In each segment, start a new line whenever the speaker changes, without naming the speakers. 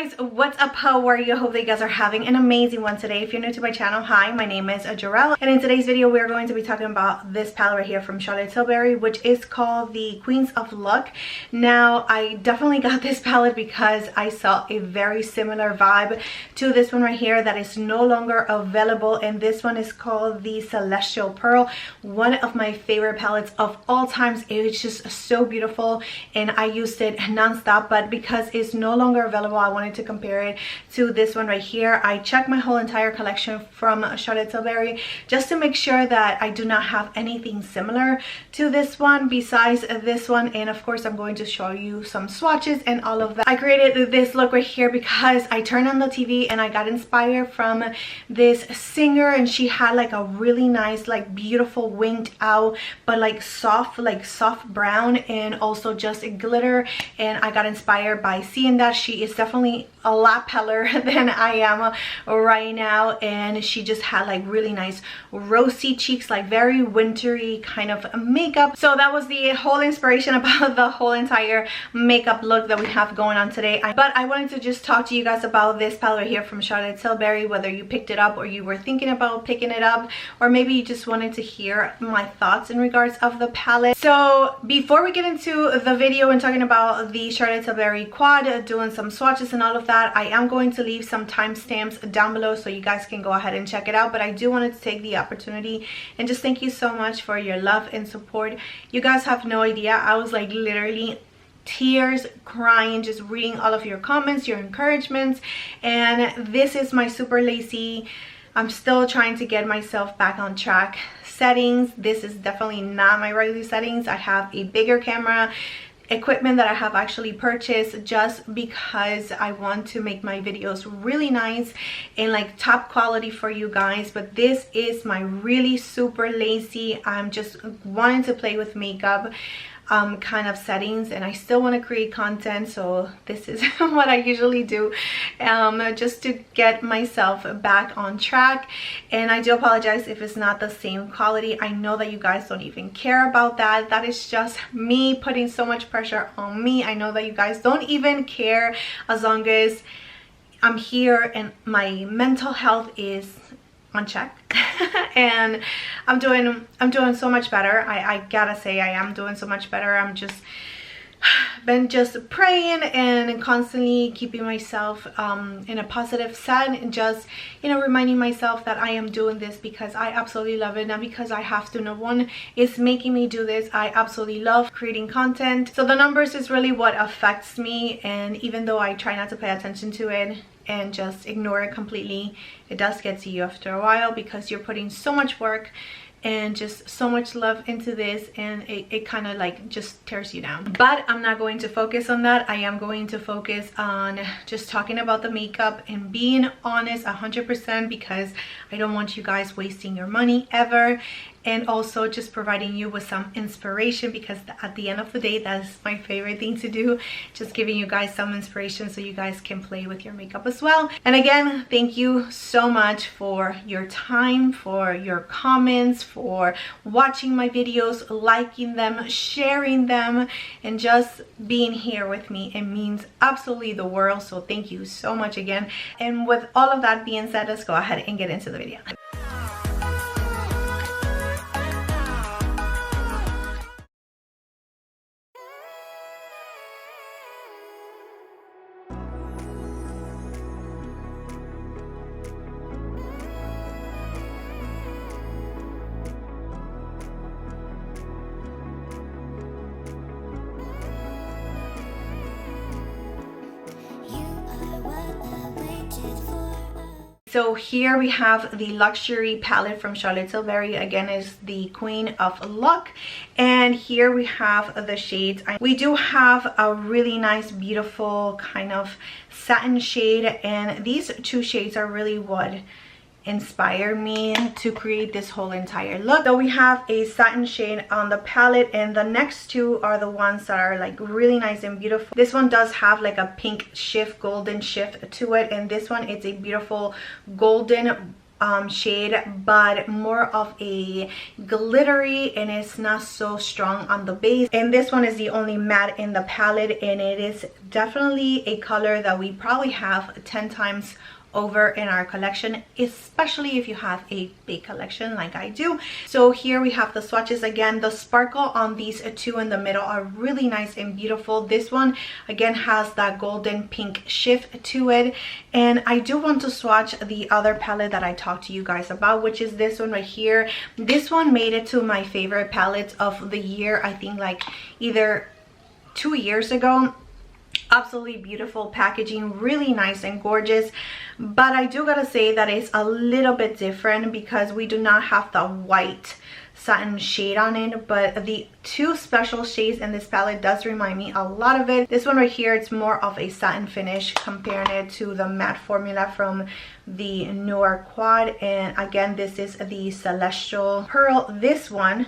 guys, what's up? How are you? I hope that you guys are having an amazing one today. If you're new to my channel, hi, my name is Gerel, and in today's video we're going to be talking about this palette right here from Charlotte Tilbury, which is called the Queens of Look. Now I definitely got this palette because I saw a very similar vibe to this one right here that is no longer available, and this one is called the Celestial Pearl, one of my favorite palettes of all times. It's just so beautiful and I used it non-stop, but because it's no longer available, I wanted to compare it to this one right here. I checked my whole entire collection from Charlotte Tilbury just to make sure that I do not have anything similar to this one besides this one, and of course I'm going to show you some swatches and all of that. I created this look right here because I turned on the TV and I got inspired from this singer, and she had like a really nice, like beautiful winged owl, but like soft brown and also just glitter, and I got inspired by seeing that. She is definitely a lot paler than I am right now, and she just had like really nice rosy cheeks, like very wintry kind of makeup. So that was the whole inspiration about the whole entire makeup look that we have going on today. But I wanted to just talk to you guys about this palette right here from Charlotte Tilbury, whether you picked it up or you were thinking about picking it up, or maybe you just wanted to hear my thoughts in regards of the palette. So before we get into the video and talking about the Charlotte Tilbury quad, doing some swatches and all of that, I am going to leave some timestamps down below so you guys can go ahead and check it out. But I do want to take the opportunity and just thank you so much for your love and support. You guys have no idea, I was like literally tears crying just reading all of your comments, your encouragements, and this is my super lazy, I'm still trying to get myself back on track settings. This is definitely not my regular settings. I have a bigger camera equipment that I have actually purchased just because I want to make my videos really nice and like top quality for you guys. But this is my really super lazy, I'm just wanting to play with makeup kind of settings, and I still want to create content, so this is what I usually do just to get myself back on track. And I do apologize if it's not the same quality. I know that you guys don't even care about that. That is just me putting so much pressure on me. I know that you guys don't even care as long as I'm here and my mental health is on check. And I'm doing so much better. I gotta say I am doing so much better. I'm just been just praying and constantly keeping myself in a positive set, and just, you know, reminding myself that I am doing this because I absolutely love it, not because I have to. No one is making me do this. I absolutely love creating content. So the numbers is really what affects me, and even though I try not to pay attention to it and just ignore it completely, it does get to you after a while because you're putting so much work and just so much love into this, and it kind of like just tears you down. But I'm not going to focus on that. I am going to focus on just talking about the makeup and being honest 100%, because I don't want you guys wasting your money ever, and also just providing you with some inspiration, because at the end of the day that's my favorite thing to do, just giving you guys some inspiration so you guys can play with your makeup as well. And again, thank you so much for your time, for your comments, for watching my videos, liking them, sharing them, and just being here with me. It means absolutely the world, so thank you so much again. And with all of that being said, let's go ahead and get into the video. So here we have the luxury palette from Charlotte Tilbury. Again, is the Queen of Look, and here we have the shades. We do have a really nice, beautiful kind of satin shade, and these two shades are really what inspired me to create this whole entire look. So we have a satin shade on the palette, and the next two are the ones that are like really nice and beautiful. This one does have like a pink shift, golden shift to it, and this one it's a beautiful golden shade, but more of a glittery, and it's not so strong on the base. And this one is the only matte in the palette, and it is definitely a color that we probably have 10 times over in our collection, especially if you have a big collection like I do. So here we have the swatches. Again, the sparkle on these two in the middle are really nice and beautiful. This one again has that golden pink shift to it. And I do want to swatch the other palette that I talked to you guys about, which is this one right here. This one made it to my favorite palettes of the year, I think like either 2 years ago. Absolutely beautiful packaging, really nice and gorgeous, but I do gotta say that it's a little bit different because we do not have the white satin shade on it, but the two special shades in this palette does remind me a lot of it. This one right here, it's more of a satin finish, comparing it to the matte formula from the newer quad. And again, this is the Celestial Pearl. This one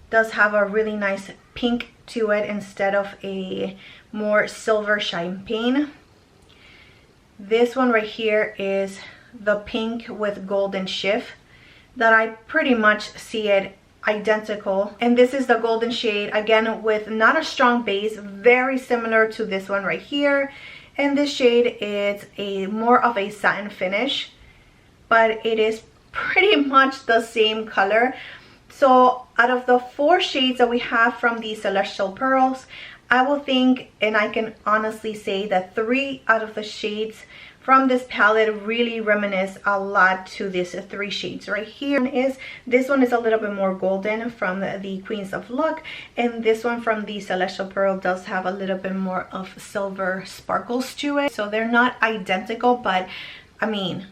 does have a really nice pink to it instead of a more silver champagne. This one right here is the pink with golden shift that I pretty much see it identical, and this is the golden shade, again with not a strong base, very similar to this one right here. And this shade is a more of a satin finish, but it is pretty much the same color. So out of the 4 shades that we have from the Celestial Pearls, I will think, and I can honestly say that 3 out of the shades from this palette really reminisce a lot to these 3 shades right here. This one is a little bit more golden from the Queens of Look, and this one from the Celestial Pearl does have a little bit more of silver sparkles to it. So they're not identical, but I mean,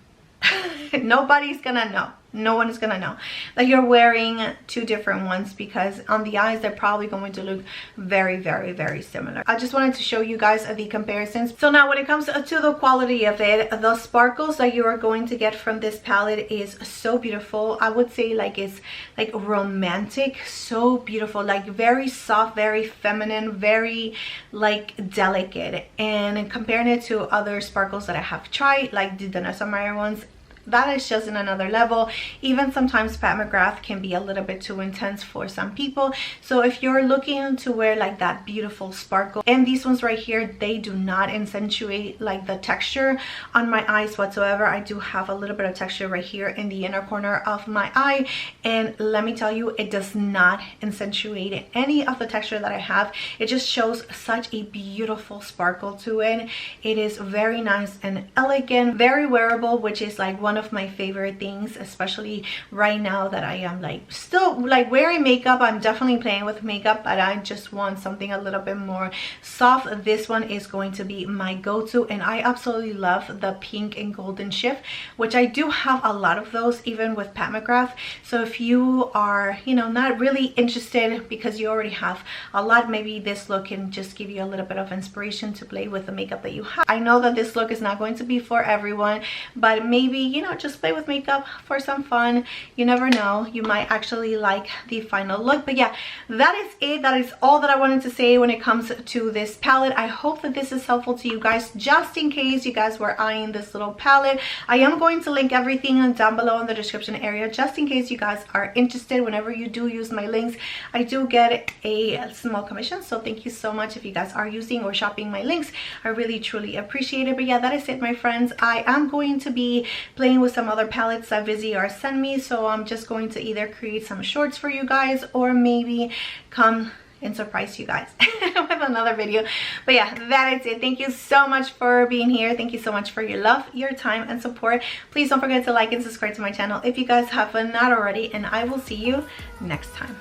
nobody's gonna know. No one is gonna know that you're wearing 2 different ones, because on the eyes they're probably going to look very, very, very similar. I just wanted to show you guys the comparisons. So now when it comes to the quality of it, the sparkles that you are going to get from this palette is so beautiful. I would say like it's like romantic, so beautiful, like very soft, very feminine, very like delicate. And comparing it to other sparkles that I have tried, like the Danessa Meyer ones, that is just in another level. Even sometimes Pat McGrath can be a little bit too intense for some people. So if you're looking to wear like that beautiful sparkle, and these ones right here, they do not accentuate like the texture on my eyes whatsoever. I do have a little bit of texture right here in the inner corner of my eye, and let me tell you, it does not accentuate any of the texture that I have. It just shows such a beautiful sparkle to it. It is very nice and elegant, very wearable, which is like one of my favorite things, especially right now that I am like still like wearing makeup. I'm definitely playing with makeup, but I just want something a little bit more soft. This one is going to be my go-to, and I absolutely love the pink and golden shift, which I do have a lot of those even with Pat McGrath. So if you are, you know, not really interested because you already have a lot, maybe this look can just give you a little bit of inspiration to play with the makeup that you have. I know that this look is not going to be for everyone, but maybe, you know, just play with makeup for some fun. You never know, you might actually like the final look. But yeah, that is it. That is all that I wanted to say when it comes to this palette. I hope that this is helpful to you guys, just in case you guys were eyeing this little palette. I am going to link everything down below in the description area, just in case you guys are interested. Whenever you do use my links, I do get a small commission, so thank you so much if you guys are using or shopping my links. I really truly appreciate it. But yeah, that is it, my friends. I am going to be playing with some other palettes that Vizier sent me, so I'm just going to either create some shorts for you guys or maybe come and surprise you guys with another video. But yeah, that is it. Thank you so much for being here. Thank you so much for your love, your time, and support. Please don't forget to like and subscribe to my channel if you guys have not already, and I will see you next time.